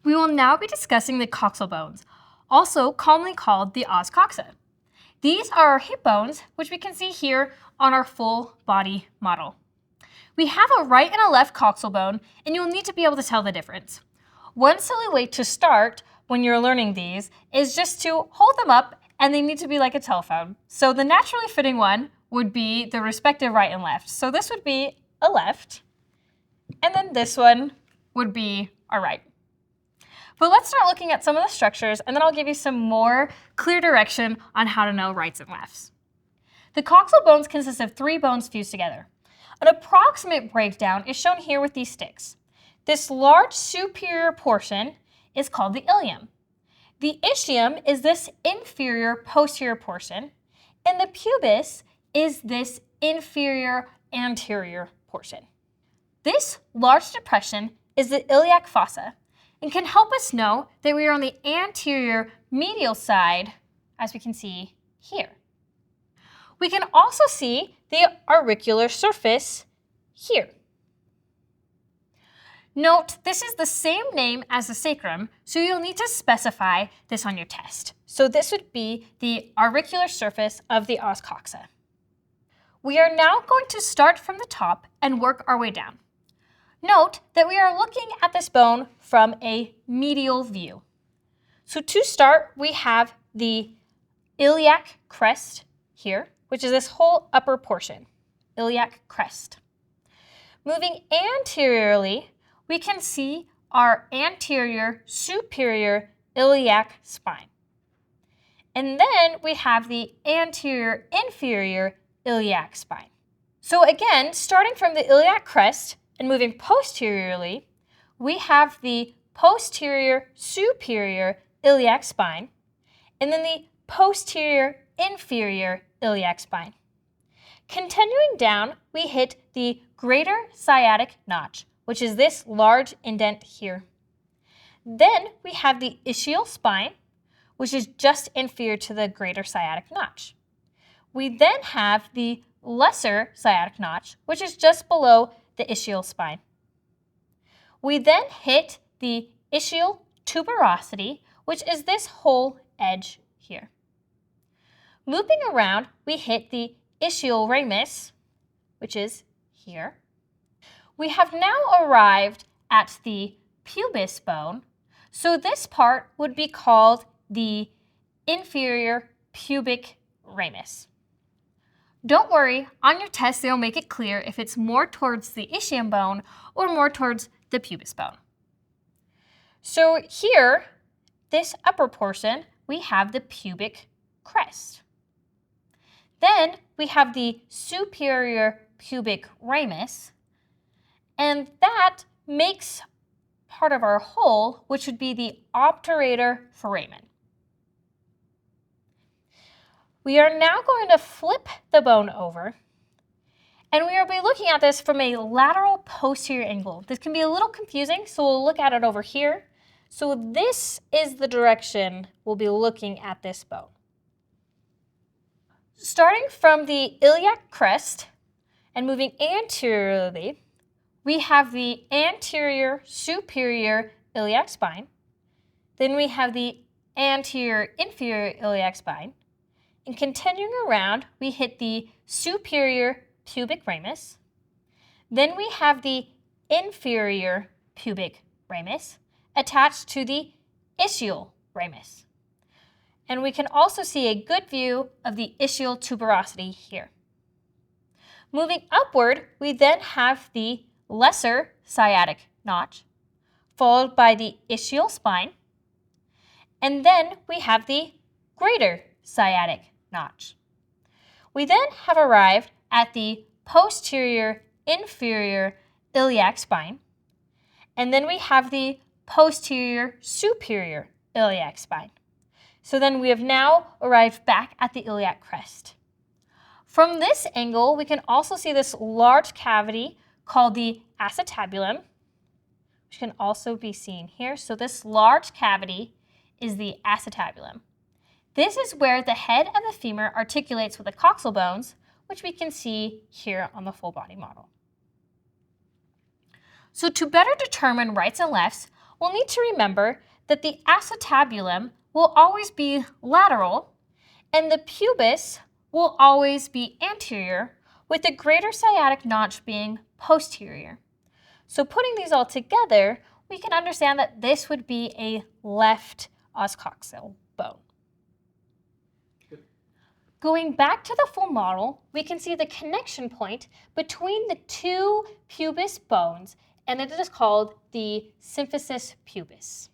We will now be discussing the coxal bones, also commonly called the os coxa. These are our hip bones, which we can see here on our full body model. We have a right and a left coxal bone, and you'll need to be able to tell the difference. One silly way to start when you're learning these is just to hold them up, and they need to be like a telephone. So the naturally fitting one would be the respective right and left. So this would be a left, and then this one would be our right. But let's start looking at some of the structures, and then I'll give you some more clear direction on how to know rights and lefts. The coxal bones consist of 3 bones fused together. An approximate breakdown is shown here with these sticks. This large superior portion is called the ilium. The ischium is this inferior posterior portion, and the pubis is this inferior anterior portion. This large depression is the iliac fossa and can help us know that we are on the anterior medial side, as we can see here. We can also see the auricular surface here. Note, this is the same name as the sacrum, so you'll need to specify this on your test. So this would be the auricular surface of the os coxa. We are now going to start from the top and work our way down. Note that we are looking at this bone from a medial view. So to start, we have the iliac crest here, which is this whole upper portion, iliac crest. Moving anteriorly, we can see our anterior superior iliac spine. And then we have the anterior inferior iliac spine. So again, starting from the iliac crest and moving posteriorly, we have the posterior superior iliac spine, and then the posterior inferior iliac spine. Continuing down, we hit the greater sciatic notch, which is this large indent here. Then we have the ischial spine, which is just inferior to the greater sciatic notch. We then have the lesser sciatic notch, which is just below the ischial spine. We then hit the ischial tuberosity, which is this whole edge here. Looping around, we hit the ischial ramus, which is here. We have now arrived at the pubis bone, so this part would be called the inferior pubic ramus. Don't worry, on your test they'll make it clear if it's more towards the ischium bone or more towards the pubis bone. So here, this upper portion, we have the pubic crest. Then we have the superior pubic ramus, and that makes part of our whole, which would be the obturator foramen. We are now going to flip the bone over, and we will be looking at this from a lateral posterior angle. This can be a little confusing, so we'll look at it over here. So this is the direction we'll be looking at this bone. Starting from the iliac crest and moving anteriorly, we have the anterior superior iliac spine. Then we have the anterior inferior iliac spine. And continuing around, we hit the superior pubic ramus. Then we have the inferior pubic ramus attached to the ischial ramus. And we can also see a good view of the ischial tuberosity here. Moving upward, we then have the lesser sciatic notch, followed by the ischial spine, and then we have the greater sciatic notch. We then have arrived at the posterior inferior iliac spine, and then we have the posterior superior iliac spine. So then we have now arrived back at the iliac crest. From this angle, we can also see this large cavity called the acetabulum, which can also be seen here. So this large cavity is the acetabulum. This is where the head of the femur articulates with the coxal bones, which we can see here on the full body model. So to better determine rights and lefts, we'll need to remember that the acetabulum will always be lateral and the pubis will always be anterior, with the greater sciatic notch being posterior. So putting these all together, we can understand that this would be a left os coxal bone. Going back to the full model, we can see the connection point between the two pubis bones, and it is called the symphysis pubis.